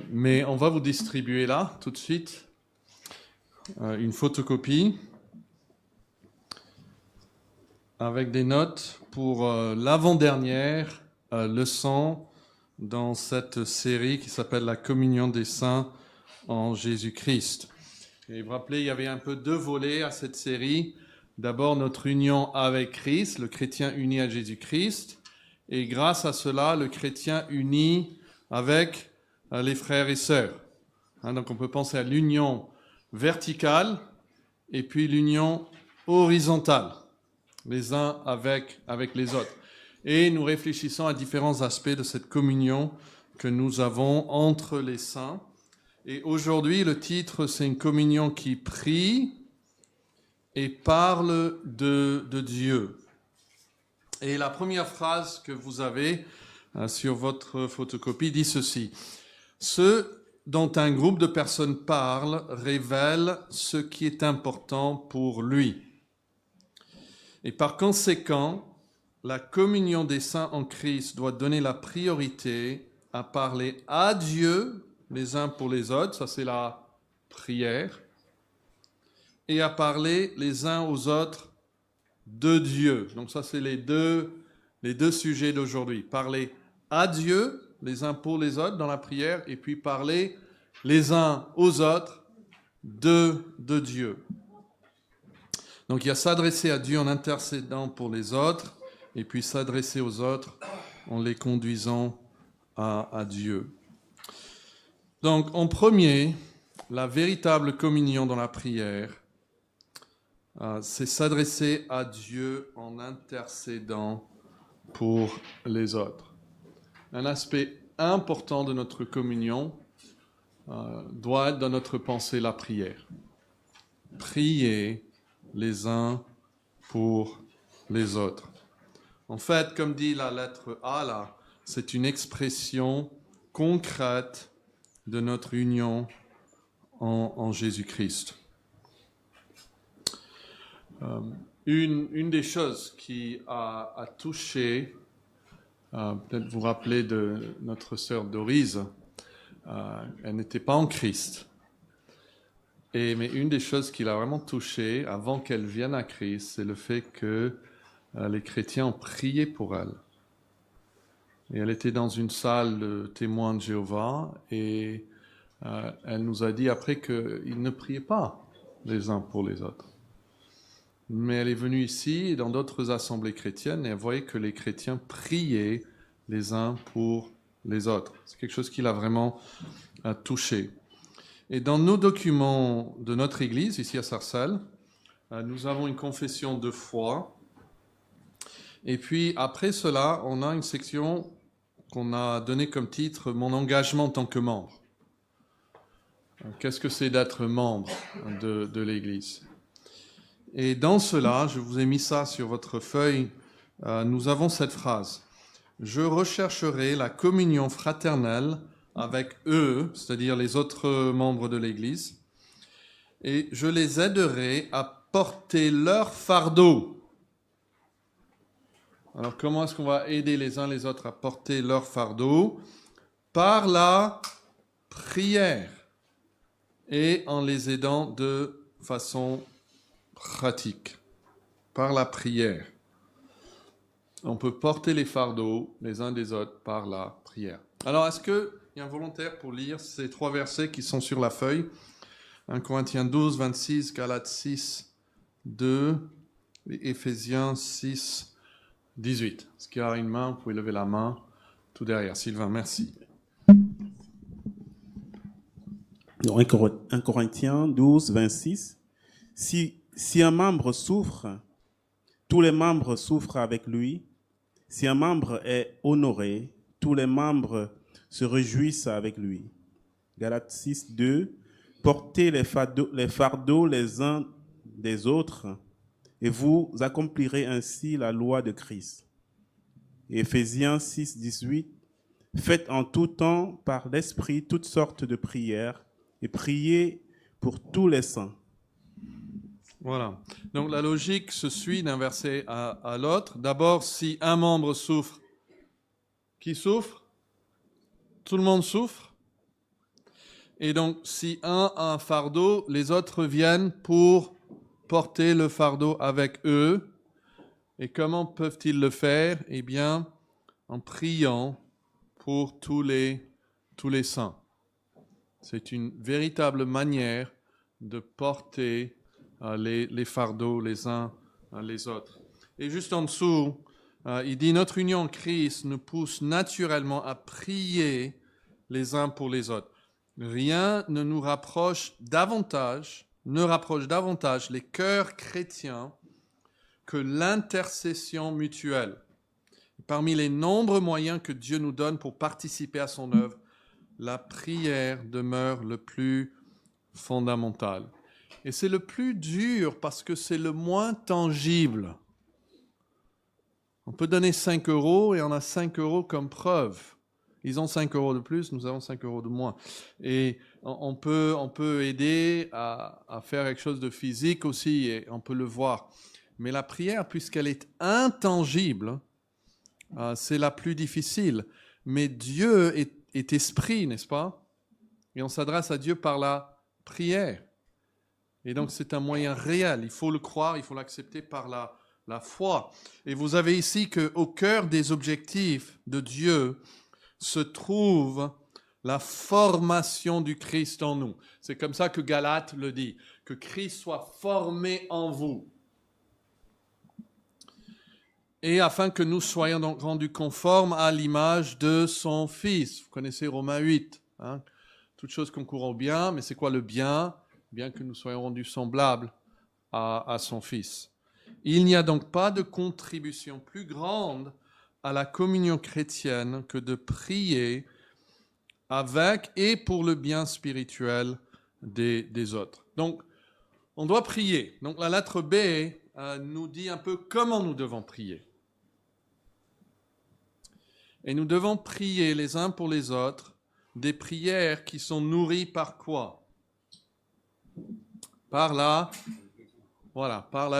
Mais on va vous distribuer là, tout de suite, une photocopie avec des notes pour l'avant-dernière leçon dans cette série qui s'appelle La communion des saints en Jésus-Christ. Et vous vous rappelez, il y avait un peu deux volets à cette série. D'abord, notre union avec Christ, le chrétien uni à Jésus-Christ, et grâce à cela, le chrétien uni avec les frères et sœurs. Donc on peut penser à l'union verticale et puis l'union horizontale, les uns avec les autres. Et nous réfléchissons à différents aspects de cette communion que nous avons entre les saints. Et aujourd'hui, le titre, c'est une communion qui prie et parle de Dieu. Et la première phrase que vous avez sur votre photocopie dit ceci. Ce dont un groupe de personnes parle révèle ce qui est important pour lui. Et par conséquent, la communion des saints en Christ doit donner la priorité à parler à Dieu les uns pour les autres, ça c'est la prière, et à parler les uns aux autres de Dieu. Donc ça c'est les deux sujets d'aujourd'hui. Parler à Dieu les uns pour les autres dans la prière, et puis parler les uns aux autres de Dieu. Donc il y a s'adresser à Dieu en intercédant pour les autres, et puis s'adresser aux autres en les conduisant à Dieu. Donc en premier, la véritable communion dans la prière, c'est s'adresser à Dieu en intercédant pour les autres. Un aspect important de notre communion doit être dans notre pensée la prière. Prier les uns pour les autres. En fait, comme dit la lettre A là, c'est une expression concrète de notre union en Jésus-Christ. Une des choses qui a touché, peut-être vous vous rappelez de notre sœur Dorise, elle n'était pas en Christ. Mais une des choses qui l'a vraiment touchée avant qu'elle vienne à Christ, c'est le fait que les chrétiens ont prié pour elle. Et elle était dans une salle de témoins de Jéhovah et elle nous a dit après qu'ils ne priaient pas les uns pour les autres. Mais elle est venue ici et dans d'autres assemblées chrétiennes et elle voyait que les chrétiens priaient les uns pour les autres. C'est quelque chose qui l'a vraiment touché. Et dans nos documents de notre Église, ici à Sarcelles, nous avons une confession de foi. Et puis après cela, on a une section qu'on a donnée comme titre « Mon engagement en tant que membre ». Qu'est-ce que c'est d'être membre de l'Église ? Et dans cela, je vous ai mis ça sur votre feuille, nous avons cette phrase. « Je rechercherai la communion fraternelle avec eux, c'est-à-dire les autres membres de l'Église, et je les aiderai à porter leur fardeau. » Alors comment est-ce qu'on va aider les uns les autres à porter leur fardeau ? Par la prière et en les aidant de façon pratique, par la prière. On peut porter les fardeaux les uns des autres par la prière. Alors, est-ce qu'il y a un volontaire pour lire ces trois versets qui sont sur la feuille ? 1 Corinthiens 12, 26, Galates 6, 2, et Éphésiens 6, 18. Est-ce qu'il y a une main ? Vous pouvez lever la main tout derrière. Sylvain, merci. 1 Corinthiens 12, 26. Si un membre souffre, tous les membres souffrent avec lui. Si un membre est honoré, tous les membres se réjouissent avec lui. Galates 6, 2. Portez les fardeaux les uns des autres, et vous accomplirez ainsi la loi de Christ. Éphésiens 6, 18. Faites en tout temps par l'Esprit toutes sortes de prières et priez pour tous les saints. Voilà. Donc la logique se suit d'un verset à l'autre. D'abord, si un membre souffre, qui souffre ? Tout le monde souffre. Et donc, si un a un fardeau, les autres viennent pour porter le fardeau avec eux. Et comment peuvent-ils le faire? Eh bien, en priant pour tous les saints. C'est une véritable manière de porter les fardeaux les uns les autres. Et juste en dessous, il dit, notre union en Christ nous pousse naturellement à prier les uns pour les autres. Rien ne nous rapproche davantage les cœurs chrétiens que l'intercession mutuelle. Parmi les nombreux moyens que Dieu nous donne pour participer à son œuvre, la prière demeure le plus fondamental. Et c'est le plus dur parce que c'est le moins tangible. On peut donner 5 € et on a 5 € comme preuve. Ils ont 5 € de plus, nous avons 5 € de moins. Et on peut aider à faire quelque chose de physique aussi, et on peut le voir. Mais la prière, puisqu'elle est intangible, c'est la plus difficile. Mais Dieu est esprit, n'est-ce pas? Et on s'adresse à Dieu par la prière. Et donc c'est un moyen réel. Il faut le croire, il faut l'accepter par la foi. Et vous avez ici qu'au cœur des objectifs de Dieu se trouve la formation du Christ en nous. C'est comme ça que Galates le dit, que Christ soit formé en vous. Et afin que nous soyons donc rendus conformes à l'image de son Fils. Vous connaissez Romains 8. Hein? Toute chose concourt au bien, mais c'est quoi le bien? Bien que nous soyons rendus semblables à son Fils. Il n'y a donc pas de contribution plus grande à la communion chrétienne que de prier avec et pour le bien spirituel des autres. Donc, on doit prier. Donc, la lettre B nous dit un peu comment nous devons prier. Et nous devons prier les uns pour les autres des prières qui sont nourries par quoi? Par la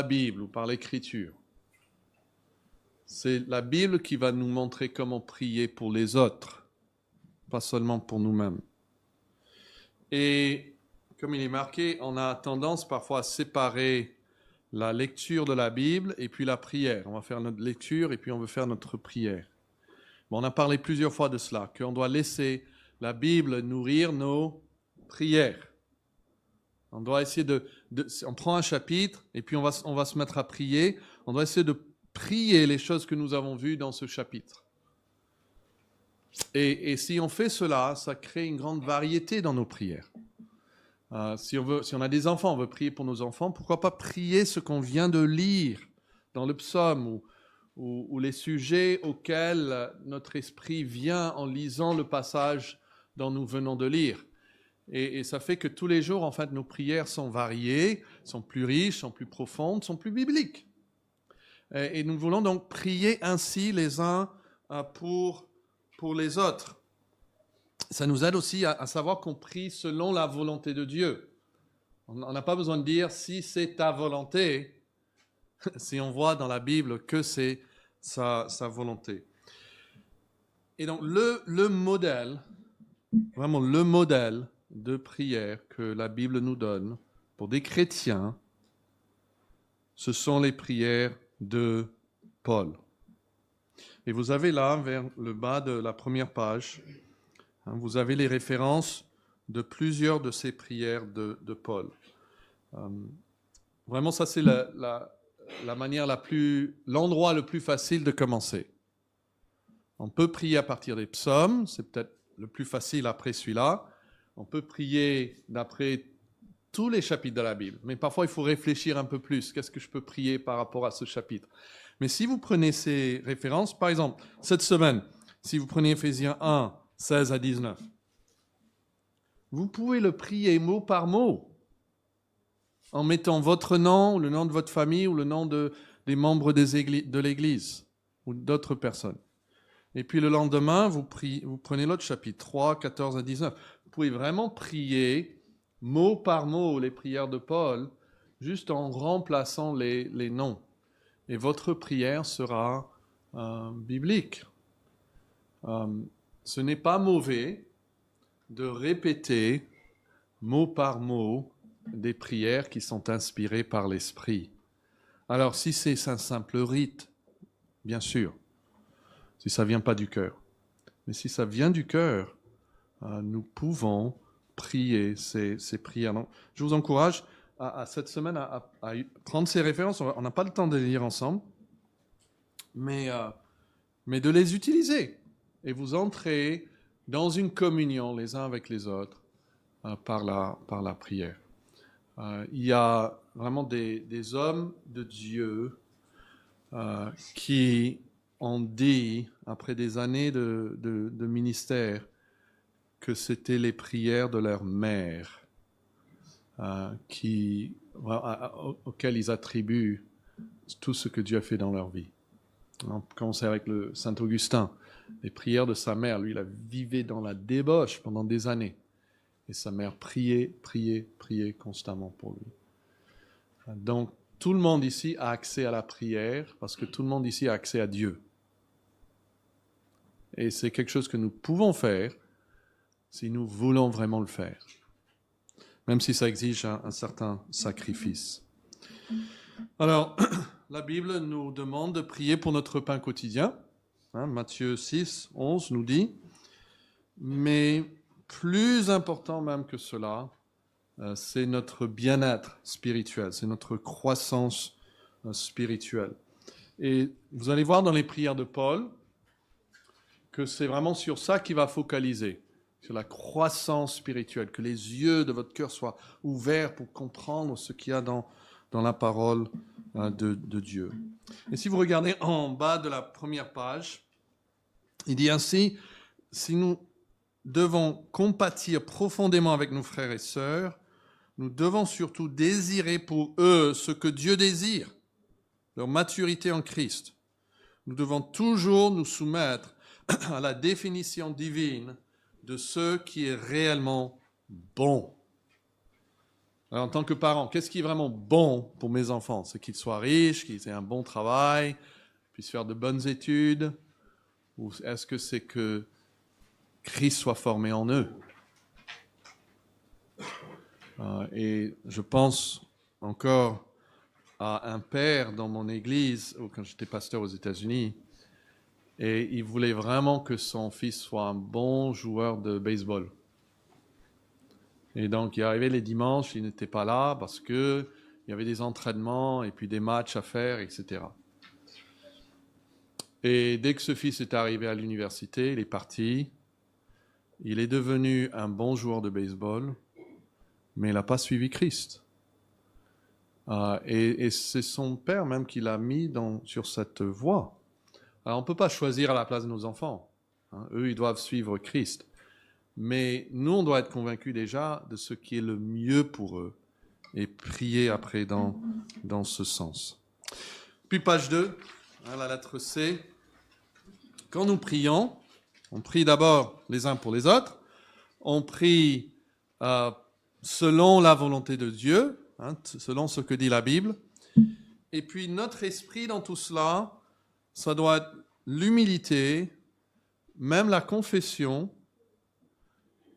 Bible ou par l'Écriture. C'est la Bible qui va nous montrer comment prier pour les autres, pas seulement pour nous-mêmes. Et comme il est marqué, on a tendance parfois à séparer la lecture de la Bible et puis la prière. On va faire notre lecture et puis on veut faire notre prière. Bon, on a parlé plusieurs fois de cela, qu'on doit laisser la Bible nourrir nos prières. On doit essayer on prend un chapitre et puis on va se mettre à prier. On doit essayer de prier les choses que nous avons vues dans ce chapitre. Et si on fait cela, ça crée une grande variété dans nos prières. Si on a des enfants, on veut prier pour nos enfants, pourquoi pas prier ce qu'on vient de lire dans le psaume ou les sujets auxquels notre esprit vient en lisant le passage dont nous venons de lire. Et ça fait que tous les jours, en fait, nos prières sont variées, sont plus riches, sont plus profondes, sont plus bibliques. Et nous voulons donc prier ainsi les uns pour les autres. Ça nous aide aussi à savoir qu'on prie selon la volonté de Dieu. On n'a pas besoin de dire si c'est ta volonté, si on voit dans la Bible que c'est sa volonté. Et donc le modèle, vraiment le modèle de prière que la Bible nous donne pour des chrétiens, ce sont les prières de Paul. Et vous avez là, vers le bas de la première page, vous avez les références de plusieurs de ces prières de Paul. Vraiment, ça c'est la manière l'endroit le plus facile de commencer. On peut prier à partir des psaumes, c'est peut-être le plus facile après celui-là. On peut prier d'après tous les chapitres de la Bible, mais parfois il faut réfléchir un peu plus. Qu'est-ce que je peux prier par rapport à ce chapitre? Mais si vous prenez ces références, par exemple, cette semaine, si vous prenez Éphésiens 1, 16 à 19, vous pouvez le prier mot par mot, en mettant votre nom, le nom de votre famille ou le nom des membres de l'Église ou d'autres personnes. Et puis le lendemain, vous prenez l'autre chapitre, 3, 14 à 19. Vous pouvez vraiment prier mot par mot les prières de Paul, juste en remplaçant les noms. Et votre prière sera biblique. Ce n'est pas mauvais de répéter mot par mot, des prières qui sont inspirées par l'Esprit. Alors, si c'est un simple rite, bien sûr, si ça ne vient pas du cœur, mais si ça vient du cœur, nous pouvons prier ces prières. Donc, je vous encourage à cette semaine à prendre ces références. On n'a pas le temps de les lire ensemble, mais de les utiliser. Et vous entrez dans une communion les uns avec les autres par la prière. Il y a vraiment des hommes de Dieu qui ont dit, après des années de ministère, que c'était les prières de leur mère auxquelles ils attribuent tout ce que Dieu a fait dans leur vie. On commence avec le Saint-Augustin. Les prières de sa mère, lui, il a vivé dans la débauche pendant des années. Et sa mère priait constamment pour lui. Donc, tout le monde ici a accès à la prière parce que tout le monde ici a accès à Dieu. Et c'est quelque chose que nous pouvons faire si nous voulons vraiment le faire, même si ça exige un certain sacrifice. Alors, la Bible nous demande de prier pour notre pain quotidien. Matthieu 6, 11 nous dit, mais plus important même que cela, c'est notre bien-être spirituel, c'est notre croissance spirituelle. Et vous allez voir dans les prières de Paul que c'est vraiment sur ça qu'il va focaliser, sur la croissance spirituelle, que les yeux de votre cœur soient ouverts pour comprendre ce qu'il y a dans la parole de Dieu. Et si vous regardez en bas de la première page, il dit ainsi, si nous devons compatir profondément avec nos frères et sœurs, nous devons surtout désirer pour eux ce que Dieu désire, leur maturité en Christ. Nous devons toujours nous soumettre à la définition divine de ce qui est réellement bon. Alors, en tant que parent, qu'est-ce qui est vraiment bon pour mes enfants? C'est qu'ils soient riches, qu'ils aient un bon travail, puissent faire de bonnes études, ou est-ce que c'est que Christ soit formé en eux? Et je pense encore à un père dans mon église, quand j'étais pasteur aux États-Unis, et il voulait vraiment que son fils soit un bon joueur de baseball. Et donc, il arrivait les dimanches, il n'était pas là parce qu'il y avait des entraînements et puis des matchs à faire, etc. Et dès que ce fils est arrivé à l'université, il est parti. Il est devenu un bon joueur de baseball, mais il n'a pas suivi Christ. Et c'est son père même qui l'a mis sur cette voie. Alors, on ne peut pas choisir à la place de nos enfants. Eux, ils doivent suivre Christ. Mais nous, on doit être convaincus déjà de ce qui est le mieux pour eux et prier après dans ce sens. Puis page 2, la lettre C. Quand nous prions, on prie d'abord les uns pour les autres. On prie selon la volonté de Dieu, selon ce que dit la Bible. Et puis notre esprit dans tout cela, ça doit être l'humilité, même la confession,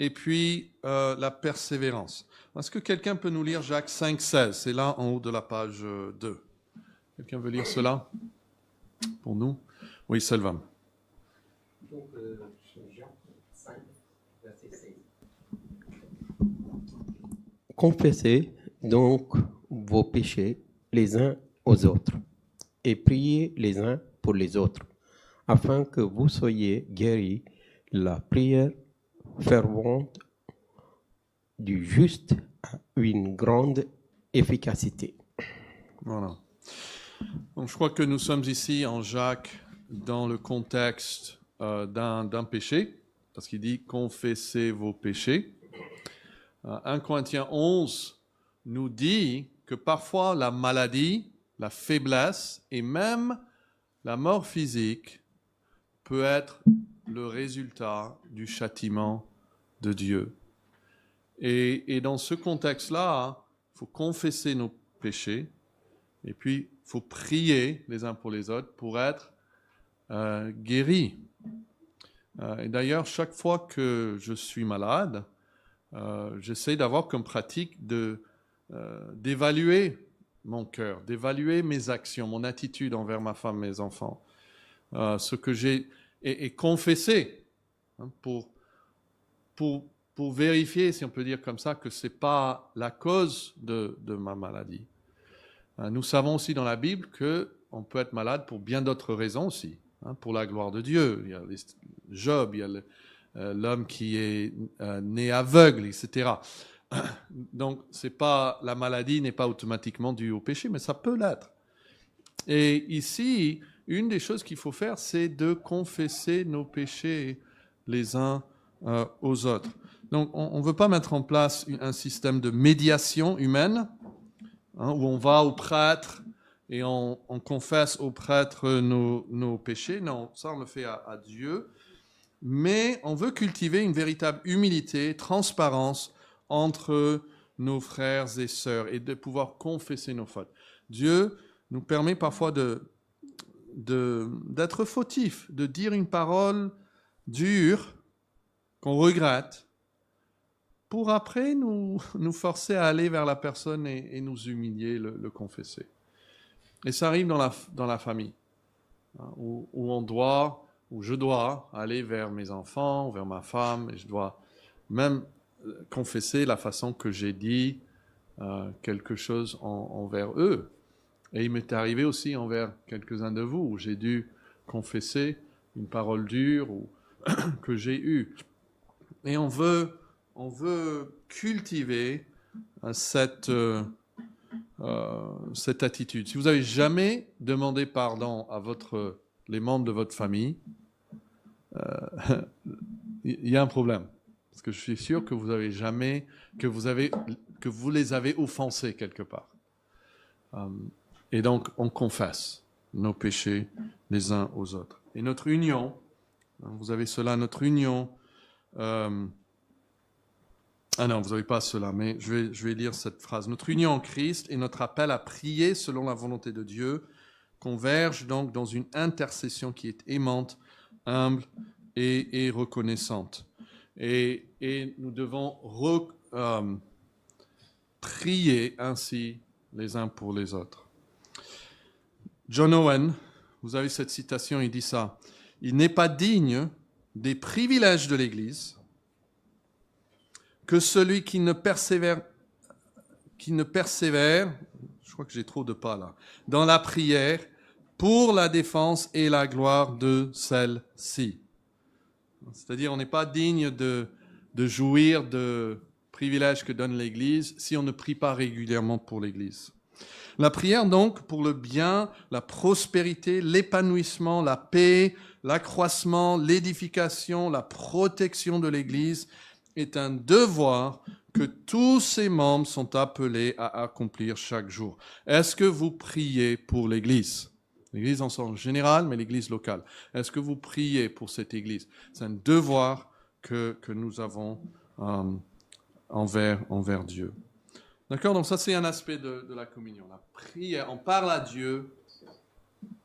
et puis la persévérance. Est-ce que quelqu'un peut nous lire Jacques 5, 16? C'est là en haut de la page 2. Quelqu'un veut lire cela pour nous? Oui, Selvam. Donc, Jacques 5, verset 16. Confessez donc vos péchés les uns aux autres et priez les uns pour les autres, afin que vous soyez guéris. La prière fervente du juste a une grande efficacité. Voilà. Donc, je crois que nous sommes ici en Jacques dans le contexte d'un péché, parce qu'il dit « confessez vos péchés ». 1 Corinthiens 11 nous dit que parfois la maladie, la faiblesse et même la mort physique peut être le résultat du châtiment de Dieu. Et dans ce contexte-là, il faut confesser nos péchés et puis il faut prier les uns pour les autres pour être guéris. Et d'ailleurs, chaque fois que je suis malade, j'essaie d'avoir comme pratique d'évaluer mon cœur, d'évaluer mes actions, mon attitude envers ma femme, mes enfants, ce que j'ai et confesser, hein, pour vérifier, si on peut dire comme ça, que ce n'est pas la cause de ma maladie. Nous savons aussi dans la Bible qu'on peut être malade pour bien d'autres raisons aussi, hein, pour la gloire de Dieu. Il y a Job, il y a l'homme qui est né aveugle, etc. Donc, la maladie n'est pas automatiquement due au péché, mais ça peut l'être. Et ici, une des choses qu'il faut faire, c'est de confesser nos péchés les uns aux autres. Donc, on ne veut pas mettre en place un système de médiation humaine, hein, où on va au prêtre et on confesse au prêtre nos péchés. Non, ça on le fait à Dieu. Mais on veut cultiver une véritable humilité, transparence entre nos frères et sœurs et de pouvoir confesser nos fautes. Dieu nous permet parfois d'être fautifs, de dire une parole dure qu'on regrette, pour après nous forcer à aller vers la personne et nous humilier, le confesser. Et ça arrive dans la famille, hein, où je dois aller vers mes enfants, vers ma femme, et je dois même confesser la façon que j'ai dit quelque chose envers eux. Et il m'est arrivé aussi envers quelques-uns de vous, où j'ai dû confesser une parole dure que j'ai eue. Et on veut cultiver cette attitude. Si vous n'avez jamais demandé pardon à les membres de votre famille, il y a un problème. Parce que je suis sûr que vous avez jamais, que vous les avez offensés quelque part. Et donc, on confesse nos péchés les uns aux autres. Et notre union, vous avez cela, notre union. Non, vous n'avez pas cela, mais je vais lire cette phrase. Notre union en Christ et notre appel à prier selon la volonté de Dieu convergent donc dans une intercession qui est aimante, humble et reconnaissante. Et nous devons prier ainsi les uns pour les autres. John Owen, vous avez cette citation, il dit ça. « Il n'est pas digne des privilèges de l'Église que celui qui ne persévère, je crois que j'ai trop de pas là, dans la prière pour la défense et la gloire de celle-ci. » C'est-à-dire, on n'est pas digne de jouir de privilèges que donne l'Église si on ne prie pas régulièrement pour l'Église. La prière, donc, pour le bien, la prospérité, l'épanouissement, la paix, l'accroissement, l'édification, la protection de l'Église est un devoir que tous ses membres sont appelés à accomplir chaque jour. Est-ce que vous priez pour l'Église ? L'Église en sens général, mais l'Église locale. Est-ce que vous priez pour cette Église ? C'est un devoir que nous avons envers Dieu. D'accord ? Donc ça, c'est un aspect de la communion. La prière, on parle à Dieu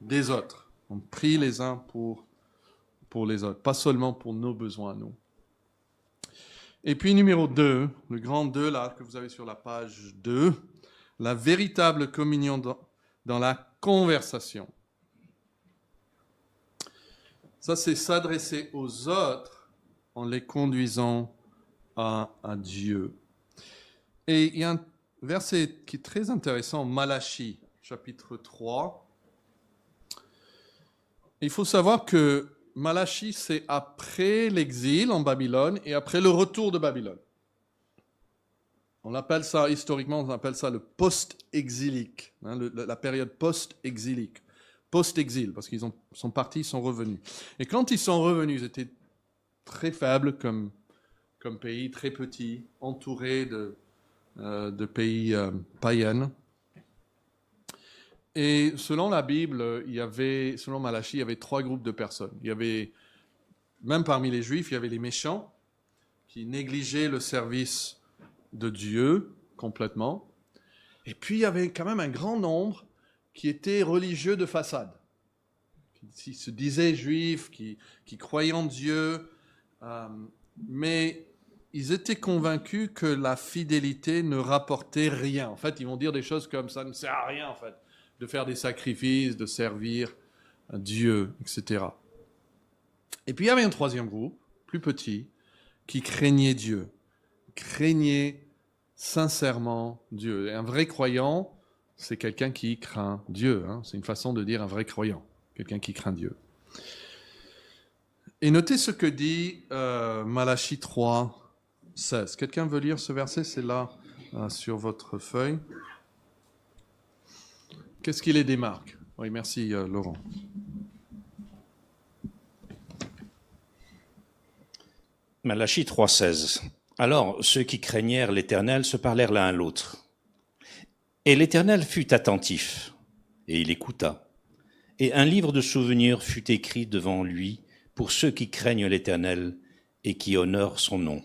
des autres. On prie les uns pour les autres, pas seulement pour nos besoins, nous. Et puis numéro 2, le grand 2 là, que vous avez sur la page 2, la véritable communion dans la conversation. Ça, c'est s'adresser aux autres en les conduisant à Dieu. Et il y a un verset qui est très intéressant, Malachie, chapitre 3. Il faut savoir que Malachie, c'est après l'exil en Babylone et après le retour de Babylone. On appelle ça, historiquement, on appelle ça le post-exilique, hein, la période post-exilique. Post-exil, parce qu'ils sont partis, ils sont revenus. Et quand ils sont revenus, ils étaient très faibles comme pays, très petits, entourés de pays païens. Et selon la Bible, selon Malachie, il y avait 3 groupes de personnes. Il y avait, même parmi les Juifs, il y avait les méchants qui négligeaient le service de Dieu complètement. Et puis il y avait quand même un grand nombre qui étaient religieux de façade, qui se disaient juifs, qui croyaient en Dieu, mais ils étaient convaincus que la fidélité ne rapportait rien. En fait, ils vont dire des choses comme ça ne sert à rien, en fait, de faire des sacrifices, de servir Dieu, etc. Et puis il y avait un troisième groupe, plus petit, qui craignait Dieu, craignait sincèrement Dieu. Et un vrai croyant, c'est quelqu'un qui craint Dieu. Hein. C'est une façon de dire un vrai croyant, quelqu'un qui craint Dieu. Et notez ce que dit Malachie 3, 16. Quelqu'un veut lire ce verset? C'est là, sur votre feuille. Qu'est-ce qui les démarque? Oui, merci Laurent. Malachie 3,16. Alors ceux qui craignèrent l'Éternel se parlèrent l'un à l'autre. Et l'Éternel fut attentif, et il écouta. Et un livre de souvenirs fut écrit devant lui pour ceux qui craignent l'Éternel et qui honorent son nom.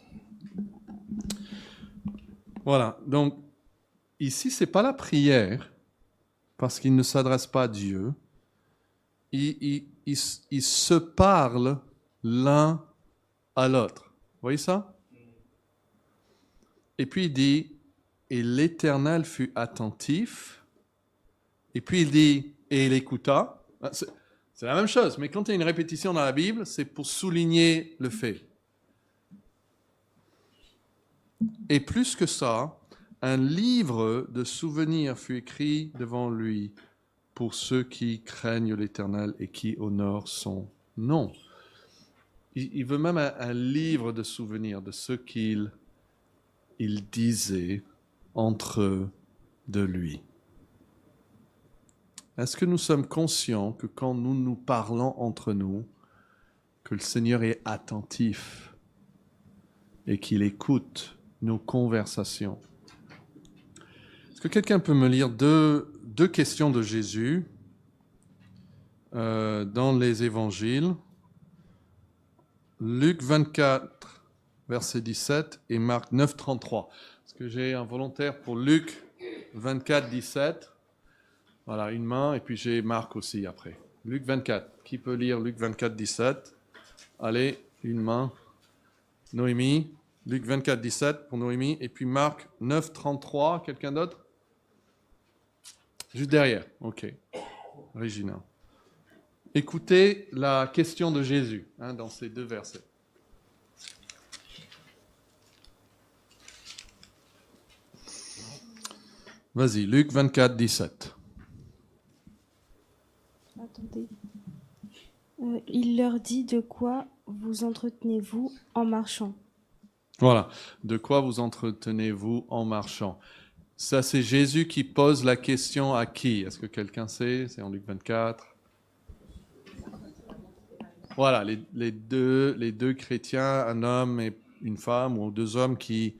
Voilà, donc ici, ce n'est pas la prière, parce qu'il ne s'adresse pas à Dieu. Ils se parlent l'un à l'autre. Vous voyez ça? Et puis il dit, et l'Éternel fut attentif. Et puis il dit, et il écouta. C'est la même chose, mais quand il y a une répétition dans la Bible, c'est pour souligner le fait. Et plus que ça, un livre de souvenirs fut écrit devant lui pour ceux qui craignent l'Éternel et qui honorent son nom. Il veut même un livre de souvenirs de ce qu'il disait entre eux de lui. Est-ce que nous sommes conscients que quand nous nous parlons entre nous, que le Seigneur est attentif et qu'il écoute nos conversations? Est-ce que quelqu'un peut me lire deux questions de Jésus dans les évangiles? Luc 24, verset 17 et Marc 9, 33. Est-ce que j'ai un volontaire pour Luc 24, 17? Voilà, une main, et puis j'ai Marc aussi après. Luc 24. Qui peut lire Luc 24, 17? Allez, une main. Noémie. Luc 24, 17 pour Noémie. Et puis Marc 9, 33. Quelqu'un d'autre? Juste derrière. OK. Régina. Écoutez la question de Jésus dans ces deux versets. Vas-y, Luc 24, 17. Attendez. Il leur dit, de quoi vous entretenez-vous en marchant? Voilà. De quoi vous entretenez-vous en marchant? Ça, c'est Jésus qui pose la question à qui? Est-ce que quelqu'un sait? C'est en Luc 24. Voilà, les deux chrétiens, un homme et une femme, ou deux hommes qui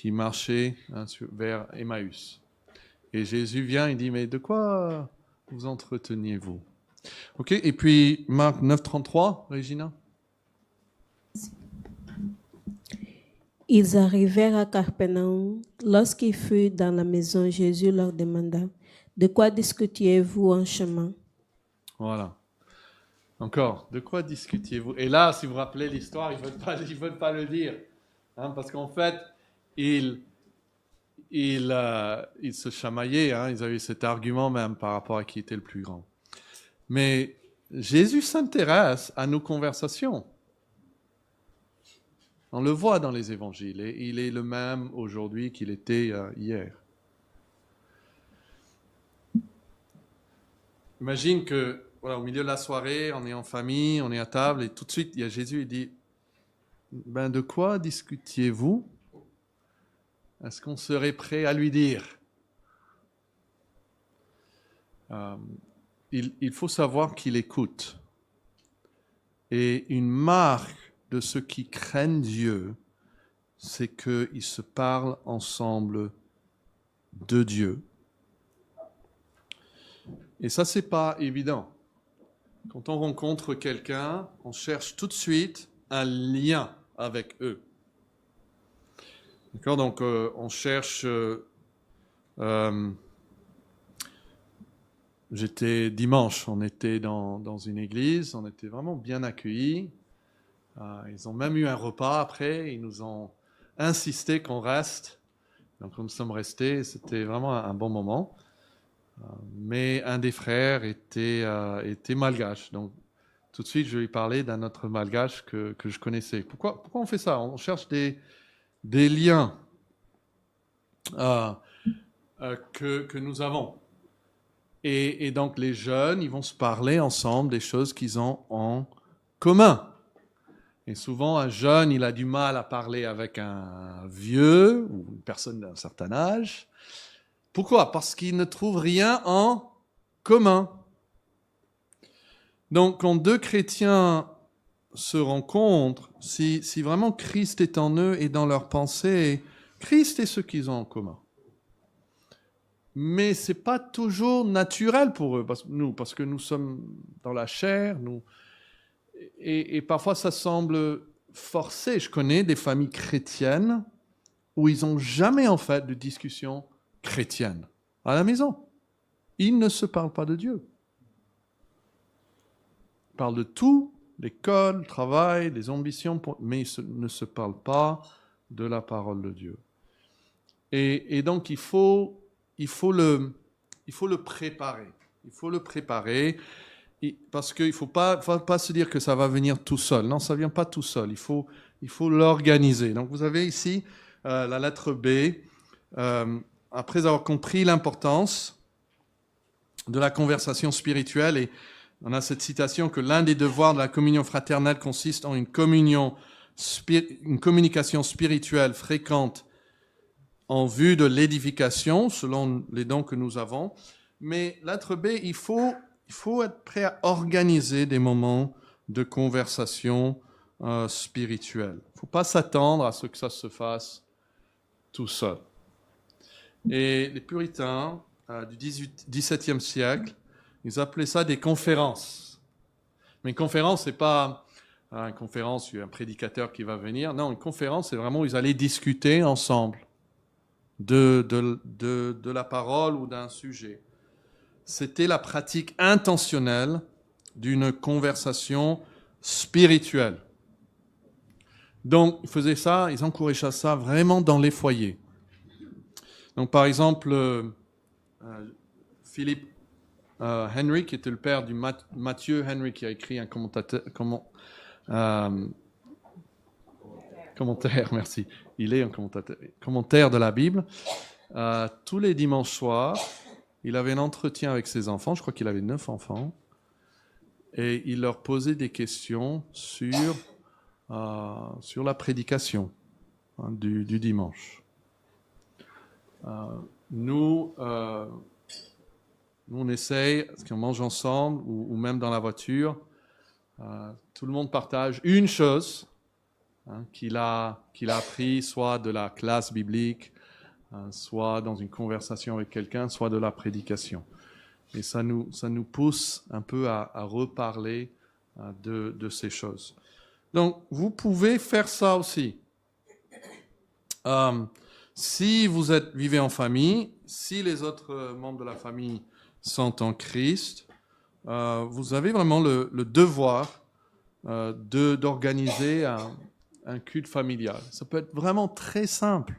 marchaient vers Emmaüs. Et Jésus vient, il dit, mais de quoi vous entreteniez-vous? OK, et puis Marc 9, 33, Régina? Ils arrivèrent à Capernaum. Lorsqu'ils furent dans la maison, Jésus leur demanda, « De quoi discutiez-vous en chemin ?» Voilà. Encore, de quoi discutiez-vous? Et là, si vous vous rappelez l'histoire, ils ne veulent pas le dire. Parce qu'en fait, ils se chamaillaient. Ils avaient cet argument même par rapport à qui était le plus grand. Mais Jésus s'intéresse à nos conversations. On le voit dans les évangiles. Et il est le même aujourd'hui qu'il était hier. Imagine que, voilà, au milieu de la soirée, on est en famille, on est à table, et tout de suite, il y a Jésus, il dit, de quoi discutiez-vous? Est-ce qu'on serait prêt à lui dire? Il faut savoir qu'il écoute. Et une marque de ceux qui craignent Dieu, c'est qu'ils se parlent ensemble de Dieu. Et ça, c'est pas évident. Quand on rencontre quelqu'un, on cherche tout de suite un lien avec eux. D'accord? Donc, on cherche... J'étais dimanche, on était dans une église, on était vraiment bien accueillis. Ils ont même eu un repas après, ils nous ont insisté qu'on reste. Donc nous sommes restés, c'était vraiment un bon moment. Mais un des frères était malgache. Donc tout de suite, je lui parlais d'un autre malgache que je connaissais. Pourquoi on fait ça? On cherche des liens que nous avons. Et donc les jeunes, ils vont se parler ensemble des choses qu'ils ont en commun. Et souvent, un jeune, il a du mal à parler avec un vieux ou une personne d'un certain âge. Pourquoi? Parce qu'il ne trouve rien en commun. Donc, quand deux chrétiens se rencontrent, si vraiment Christ est en eux et dans leurs pensées, Christ est ce qu'ils ont en commun. Mais ce n'est pas toujours naturel pour eux, parce que nous sommes dans la chair, et parfois ça semble forcé. Je connais des familles chrétiennes où ils n'ont jamais en fait de discussion chrétienne à la maison. Ils ne se parlent pas de Dieu. Ils parlent de tout, l'école, le travail, les ambitions, mais ils ne se parlent pas de la parole de Dieu. Et donc il faut le préparer. Il faut le préparer parce qu'il ne faut pas se dire que ça va venir tout seul. Non, ça ne vient pas tout seul. Il faut l'organiser. Donc vous avez ici la lettre B. Après avoir compris l'importance de la conversation spirituelle, et on a cette citation que l'un des devoirs de la communion fraternelle consiste en une communication spirituelle fréquente en vue de l'édification, selon les dons que nous avons. Mais lettre B, il faut être prêt à organiser des moments de conversation spirituelle. Il ne faut pas s'attendre à ce que ça se fasse tout seul. Et les puritains du XVIIe siècle, ils appelaient ça des conférences. Mais une conférence, ce n'est pas une conférence, un prédicateur qui va venir. Non, une conférence, c'est vraiment où ils allaient discuter ensemble de la parole ou d'un sujet. C'était la pratique intentionnelle d'une conversation spirituelle. Donc, ils faisaient ça, ils encourageaient ça vraiment dans les foyers. Donc, par exemple, Philippe Henry, qui était le père du Matthew Henry, qui a écrit un commentaire, merci. Il est un commentaire de la Bible. Tous les dimanches soirs, il avait un entretien avec ses enfants. Je crois qu'il avait 9 enfants. Et il leur posait des questions sur la prédication du dimanche. Nous, on essaye, parce qu'on mange ensemble ou même dans la voiture, tout le monde partage une chose qu'il a appris, soit de la classe biblique, soit dans une conversation avec quelqu'un, soit de la prédication. Et ça nous pousse un peu à reparler de ces choses. Donc, vous pouvez faire ça aussi. Si vous vivez en famille, si les autres membres de la famille sont en Christ, vous avez vraiment le devoir d'organiser un culte familial. Ça peut être vraiment très simple,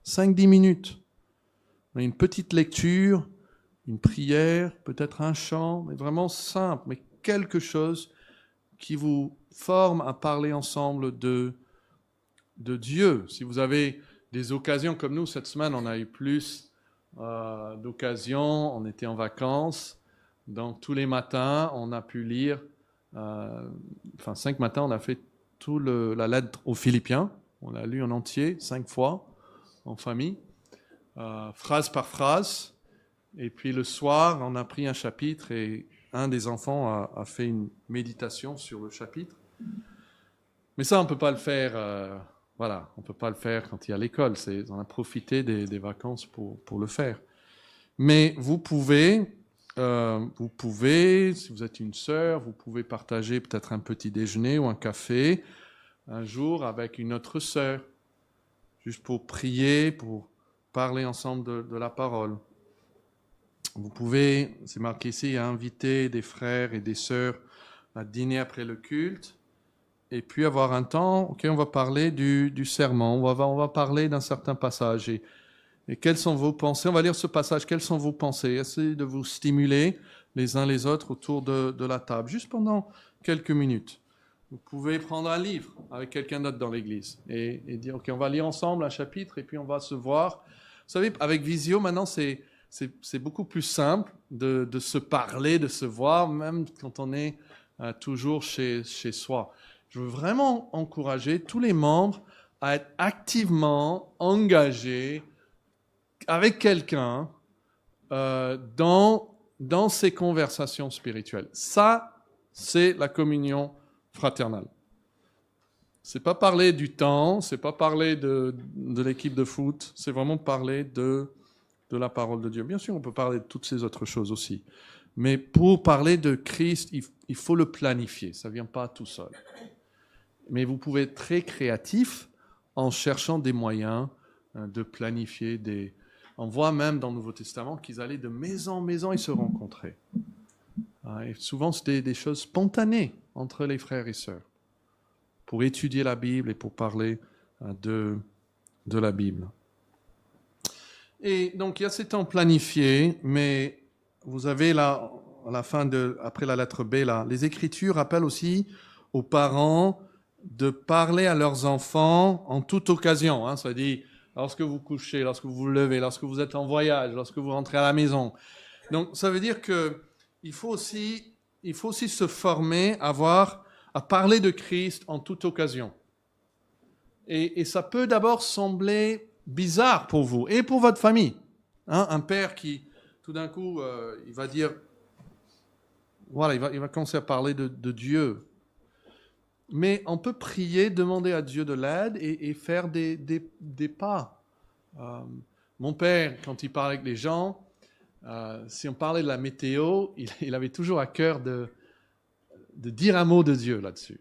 5-10 minutes. Une petite lecture, une prière, peut-être un chant, mais vraiment simple, mais quelque chose qui vous forme à parler ensemble de Dieu. Si vous avez des occasions comme nous, cette semaine, on a eu plus d'occasions, on était en vacances, donc tous les matins, on a pu lire, 5 matins, on a fait la lettre aux Philippiens, on l'a lu en entier, 5 fois, en famille, phrase par phrase, et puis le soir, on a pris un chapitre et un des enfants a fait une méditation sur le chapitre. Mais ça, on ne peut pas le faire, on ne peut pas le faire quand il y a l'école, on a profité des vacances pour le faire. Mais vous pouvez, si vous êtes une sœur, vous pouvez partager peut-être un petit déjeuner ou un café un jour avec une autre sœur, juste pour prier, pour parler ensemble de la parole. Vous pouvez, c'est marqué ici, inviter des frères et des sœurs à dîner après le culte. et puis avoir un temps, ok, on va parler du serment, on va parler d'un certain passage. Et quelles sont vos pensées? On va lire ce passage, quelles sont vos pensées? Essayez de vous stimuler les uns les autres autour de la table, juste pendant quelques minutes. Vous pouvez prendre un livre avec quelqu'un d'autre dans l'église et dire, ok, on va lire ensemble un chapitre et puis on va se voir. Vous savez, avec Visio, maintenant, c'est beaucoup plus simple de se parler, de se voir, même quand on est toujours chez soi. Je veux vraiment encourager tous les membres à être activement engagés avec quelqu'un dans ces conversations spirituelles. Ça, c'est la communion fraternelle. C'est pas parler du temps, c'est pas parler de l'équipe de foot, c'est vraiment parler de la parole de Dieu. Bien sûr, on peut parler de toutes ces autres choses aussi. Mais pour parler de Christ, il faut le planifier. Ça ne vient pas tout seul. Mais vous pouvez être très créatif en cherchant des moyens de planifier des... On voit même dans le Nouveau Testament qu'ils allaient de maison en maison et se rencontraient. Et souvent, c'était des choses spontanées entre les frères et sœurs pour étudier la Bible et pour parler de la Bible. Et donc, il y a ces temps planifiés, mais vous avez là, à la fin après la lettre B, là, les Écritures rappellent aussi aux parents de parler à leurs enfants en toute occasion. Hein, ça dit, lorsque vous couchez, lorsque vous vous levez, lorsque vous êtes en voyage, lorsque vous rentrez à la maison. Donc, ça veut dire qu'il faut aussi se former à parler de Christ en toute occasion. Et ça peut d'abord sembler bizarre pour vous et pour votre famille. Hein, un père qui, tout d'un coup, il va dire, voilà, il va commencer à parler de Dieu. Mais on peut prier, demander à Dieu de l'aide et faire des pas. Mon père, quand il parlait avec les gens, si on parlait de la météo, il avait toujours à cœur de dire un mot de Dieu là-dessus.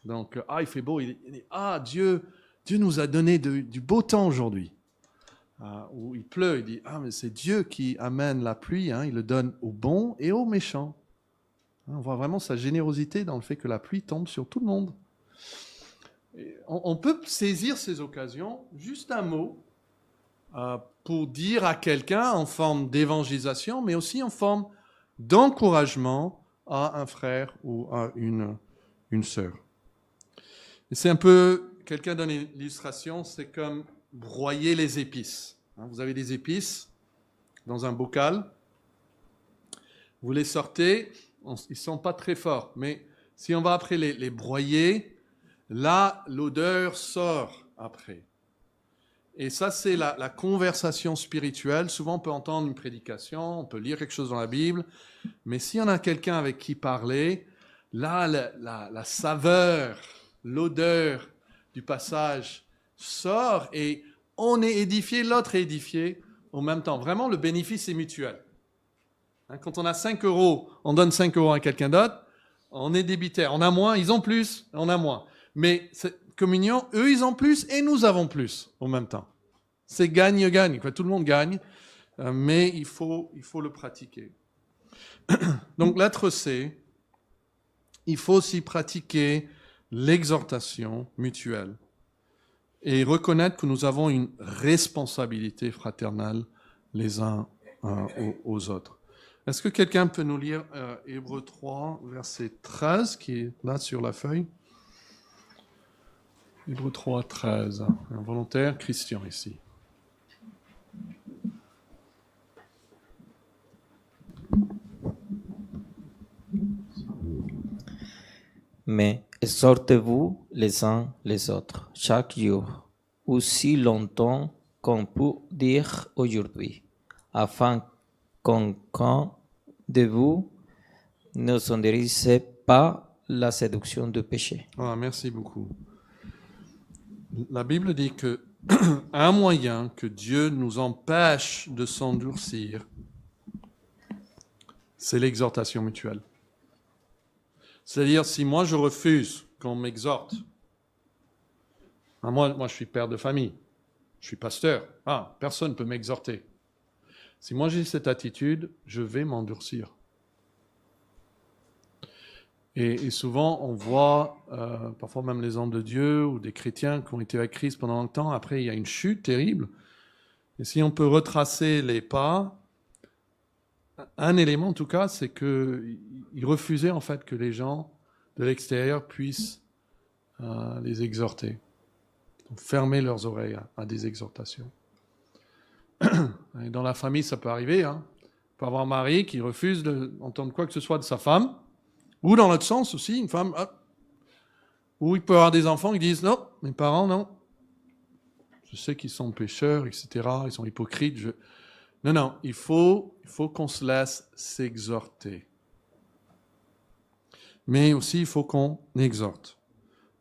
Donc, il fait beau, il dit, Dieu nous a donné du beau temps aujourd'hui. Ou il pleut, il dit, mais c'est Dieu qui amène la pluie, hein, il le donne aux bons et aux méchants. On voit vraiment sa générosité dans le fait que la pluie tombe sur tout le monde. Et on peut saisir ces occasions, juste un mot, pour dire à quelqu'un en forme d'évangélisation, mais aussi en forme d'encouragement à un frère ou à une sœur. Et c'est un peu, quelqu'un donne une illustration, c'est comme broyer les épices. Vous avez des épices dans un bocal, vous les sortez, ils ne sont pas très forts, mais si on va après les broyer, là, l'odeur sort après. Et ça, c'est la conversation spirituelle. Souvent, on peut entendre une prédication, on peut lire quelque chose dans la Bible, mais si on a quelqu'un avec qui parler, là, la saveur, l'odeur du passage sort et on est édifié, l'autre est édifié au même temps. Vraiment, le bénéfice est mutuel. Quand on a 5 €, on donne 5 € à quelqu'un d'autre, on est débitaire. On a moins, ils ont plus, on a moins. Mais cette communion, eux, ils ont plus et nous avons plus au même temps. C'est gagne-gagne, tout le monde gagne, mais il faut le pratiquer. Donc, lettre C, il faut aussi pratiquer l'exhortation mutuelle et reconnaître que nous avons une responsabilité fraternelle les uns aux autres. Est-ce que quelqu'un peut nous lire Hébreux 3, verset 13, qui est là sur la feuille? Hébreux 3, 13. Un volontaire, Christian, ici. Mais exhortez-vous les uns les autres chaque jour, aussi longtemps qu'on peut dire aujourd'hui, afin qu'aucun de vous ne s'endurise pas la séduction du péché. Merci beaucoup. La Bible dit que un moyen que Dieu nous empêche de s'endurcir, c'est l'exhortation mutuelle. C'est-à-dire, si moi je refuse qu'on m'exhorte, moi je suis père de famille, je suis pasteur, personne ne peut m'exhorter. Si moi j'ai cette attitude, je vais m'endurcir. Et souvent, on voit, parfois même les hommes de Dieu ou des chrétiens qui ont été avec Christ pendant longtemps, après il y a une chute terrible. Et si on peut retracer les pas, un élément en tout cas, c'est qu'ils refusaient en fait que les gens de l'extérieur puissent les exhorter. Donc, fermer leurs oreilles à des exhortations. Et dans la famille, ça peut arriver. Hein. Il peut y avoir un mari qui refuse d'entendre quoi que ce soit de sa femme, ou dans l'autre sens aussi, une femme, ou il peut y avoir des enfants qui disent « Non, mes parents, non. Je sais qu'ils sont pécheurs, etc. Ils sont hypocrites. Non, il faut qu'on se laisse s'exhorter. Mais aussi, il faut qu'on exhorte.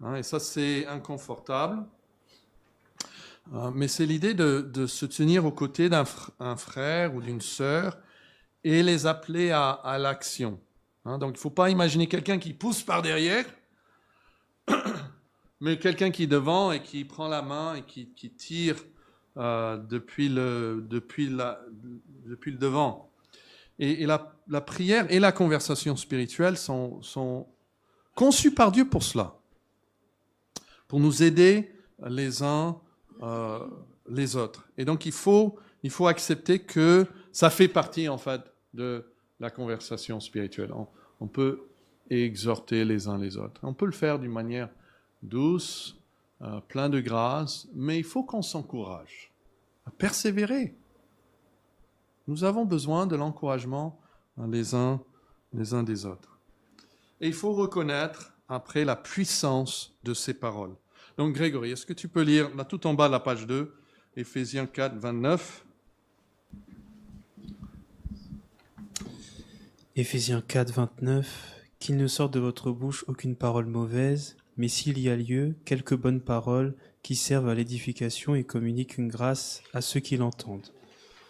Hein, et ça, c'est inconfortable. Mais c'est l'idée de se tenir aux côtés d'un frère ou d'une sœur et les appeler à l'action. Hein, donc, il ne faut pas imaginer quelqu'un qui pousse par derrière, mais quelqu'un qui est devant et qui prend la main et qui tire depuis le devant. Et la prière et la conversation spirituelle sont conçues par Dieu pour cela, pour nous aider les uns les autres. Et donc il faut accepter que ça fait partie en fait de la conversation spirituelle. On peut exhorter les uns les autres. On peut le faire d'une manière douce, plein de grâce, mais il faut qu'on s'encourage à persévérer. Nous avons besoin de l'encouragement les uns des autres. Et il faut reconnaître après la puissance de ces paroles. Donc Grégory, est-ce que tu peux lire là tout en bas de la page 2, Éphésiens 4, 29 ? Éphésiens 4, 29. Qu'il ne sorte de votre bouche aucune parole mauvaise, mais s'il y a lieu, quelques bonnes paroles qui servent à l'édification et communiquent une grâce à ceux qui l'entendent.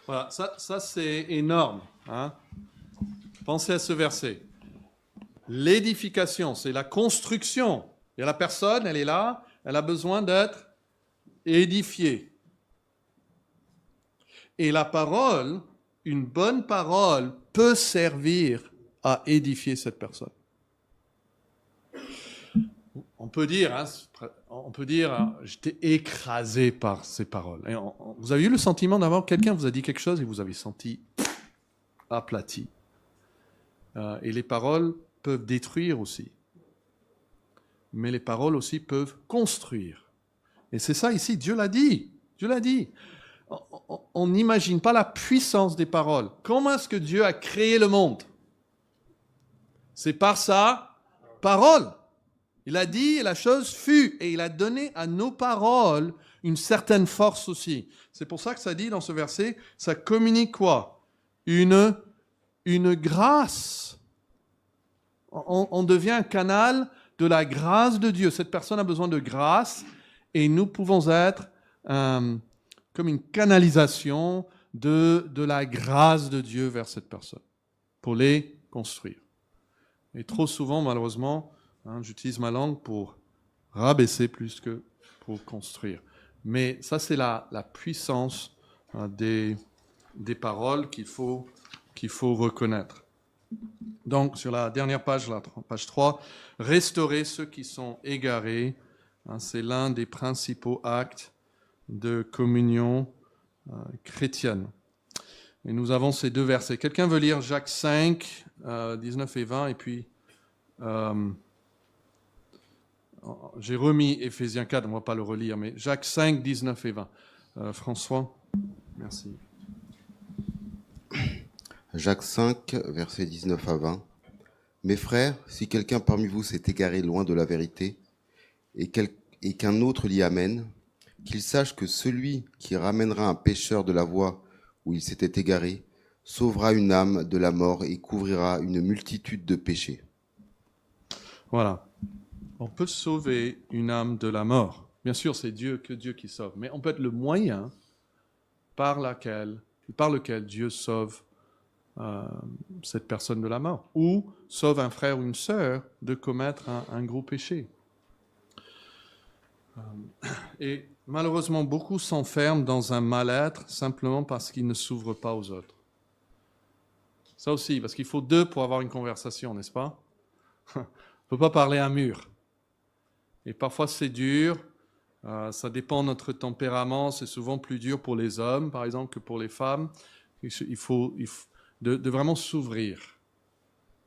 Voilà, ça c'est énorme. Hein. Pensez à ce verset. L'édification, c'est la construction. Et la personne, elle est là, elle a besoin d'être édifiée. Et la parole, une bonne parole, peut servir à édifier cette personne. On peut dire, j'étais écrasé par ces paroles. Et vous avez eu le sentiment d'avoir quelqu'un vous a dit quelque chose et vous avez senti aplati. Et les paroles peuvent détruire aussi. Mais les paroles aussi peuvent construire. Et c'est ça ici, Dieu l'a dit. Dieu l'a dit. On n'imagine pas la puissance des paroles. Comment est-ce que Dieu a créé le monde ? C'est par sa parole. Il a dit et la chose fut. Et il a donné à nos paroles une certaine force aussi. C'est pour ça que ça dit dans ce verset, ça communique quoi ? Une grâce. On devient un canal de la grâce de Dieu. Cette personne a besoin de grâce et nous pouvons être comme une canalisation de la grâce de Dieu vers cette personne pour les construire. Et trop souvent, malheureusement, j'utilise ma langue pour rabaisser plus que pour construire. Mais ça, c'est la puissance des paroles qu'il faut reconnaître. Donc, sur la dernière page, la page 3, restaurer ceux qui sont égarés, c'est l'un des principaux actes de communion chrétienne. Et nous avons ces deux versets. Quelqu'un veut lire Jacques 5, 19 et 20, et puis j'ai remis Éphésiens 4, on ne va pas le relire, mais Jacques 5, 19 et 20. François, merci. Jacques 5, versets 19 à 20. Mes frères, si quelqu'un parmi vous s'est égaré loin de la vérité et qu'un autre l'y amène, qu'il sache que celui qui ramènera un pécheur de la voie où il s'était égaré sauvera une âme de la mort et couvrira une multitude de péchés. Voilà. On peut sauver une âme de la mort. Bien sûr, c'est Dieu qui sauve, mais on peut être le moyen par lequel Dieu sauve cette personne de la mort, ou sauve un frère ou une sœur de commettre un gros péché. Et malheureusement, beaucoup s'enferment dans un mal-être simplement parce qu'ils ne s'ouvrent pas aux autres. Ça aussi, parce qu'il faut deux pour avoir une conversation, n'est-ce pas ? peut pas parler à un mur. Et parfois c'est dur, ça dépend de notre tempérament, c'est souvent plus dur pour les hommes, par exemple, que pour les femmes. Il faut de vraiment s'ouvrir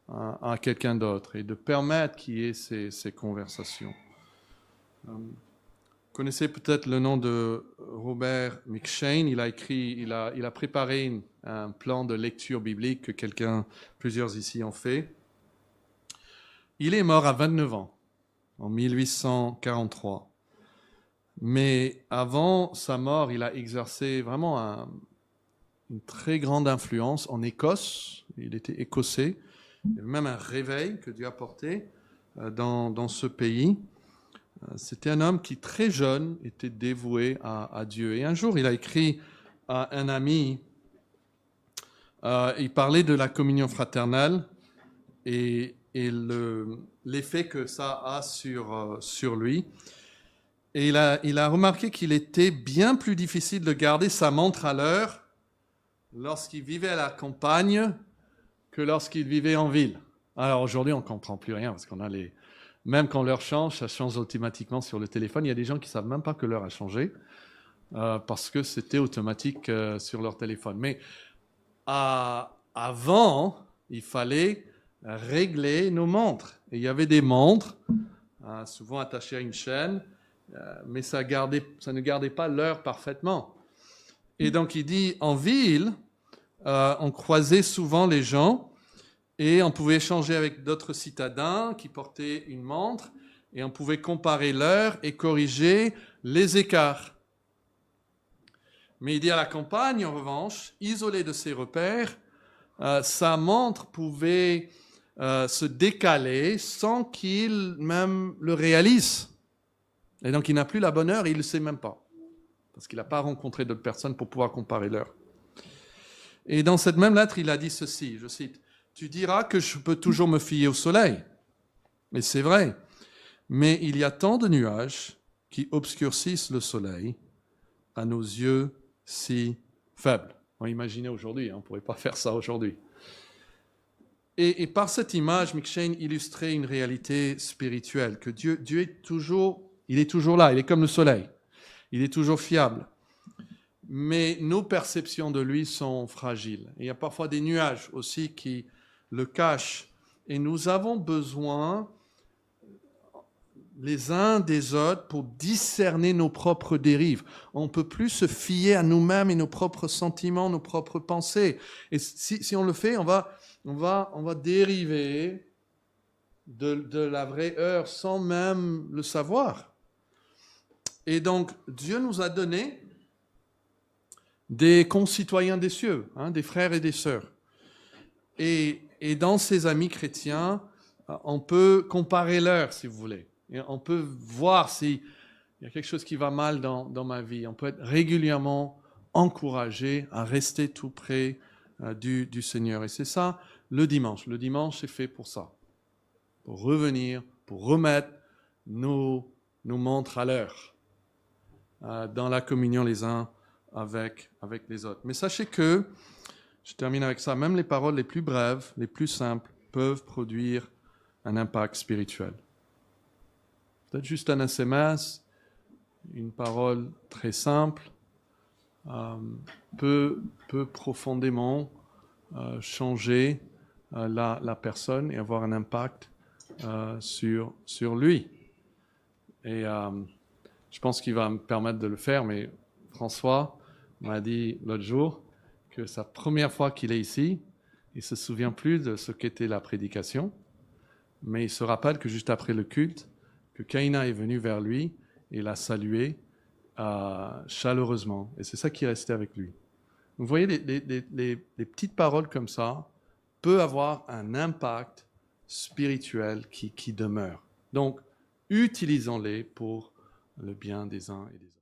à quelqu'un d'autre et de permettre qu'il y ait ces conversations. Vous connaissez peut-être le nom de Robert McCheyne. Il a préparé un plan de lecture biblique que plusieurs ici ont fait. Il est mort à 29 ans, en 1843. Mais avant sa mort, il a exercé vraiment une très grande influence en Écosse. Il était écossais. Il y avait même un réveil que Dieu a porté dans ce pays. C'était un homme qui, très jeune, était dévoué à Dieu. Et un jour, il a écrit à un ami, il parlait de la communion fraternelle et l'effet que ça a sur lui. Et il a remarqué qu'il était bien plus difficile de garder sa montre à l'heure lorsqu'il vivait à la campagne que lorsqu'il vivait en ville. Alors aujourd'hui, on ne comprend plus rien parce qu'on a même quand l'heure change, ça change automatiquement sur le téléphone. Il y a des gens qui ne savent même pas que l'heure a changé parce que c'était automatique sur leur téléphone. Mais avant, il fallait régler nos montres. Et il y avait des montres, souvent attachées à une chaîne, mais ça ne gardait pas l'heure parfaitement. Et donc il dit, en ville, on croisait souvent les gens et on pouvait échanger avec d'autres citadins qui portaient une montre et on pouvait comparer l'heure et corriger les écarts. Mais il dit à la campagne, en revanche, isolé de ses repères, sa montre pouvait se décaler sans qu'il même le réalise. Et donc il n'a plus la bonne heure et il ne le sait même pas. Parce qu'il n'a pas rencontré d'autres personnes pour pouvoir comparer l'heure. Et dans cette même lettre, il a dit ceci, je cite, « Tu diras que je peux toujours me fier au soleil. » Et c'est vrai. Mais il y a tant de nuages qui obscurcissent le soleil à nos yeux si faibles. On imaginez aujourd'hui, on ne pourrait pas faire ça aujourd'hui. Et par cette image, McCheyne illustrait une réalité spirituelle, que Dieu est toujours là, il est comme le soleil. Il est toujours fiable. Mais nos perceptions de lui sont fragiles. Et il y a parfois des nuages aussi qui le cachent. Et nous avons besoin les uns des autres pour discerner nos propres dérives. On ne peut plus se fier à nous-mêmes et nos propres sentiments, nos propres pensées. Et si on le fait, on va dériver de la vraie heure sans même le savoir. Et donc, Dieu nous a donné des concitoyens des cieux, des frères et des sœurs. Et dans ces amis chrétiens, on peut comparer l'heure, si vous voulez. Et on peut voir s'il y a quelque chose qui va mal dans ma vie. On peut être régulièrement encouragé à rester tout près du Seigneur. Et c'est ça le dimanche. Le dimanche, c'est fait pour ça. Pour revenir, pour remettre nos montres à l'heure. Dans la communion les uns avec les autres. Mais sachez que, je termine avec ça, même les paroles les plus brèves, les plus simples, peuvent produire un impact spirituel. Peut-être juste un SMS, une parole très simple, peut profondément changer la personne et avoir un impact sur lui. Et je pense qu'il va me permettre de le faire, mais François m'a dit l'autre jour que sa première fois qu'il est ici, il ne se souvient plus de ce qu'était la prédication, mais il se rappelle que juste après le culte, que Kaina est venue vers lui et l'a salué chaleureusement. Et c'est ça qui est resté avec lui. Vous voyez, les petites paroles comme ça peuvent avoir un impact spirituel qui demeure. Donc, utilisons-les pour le bien des uns et des autres.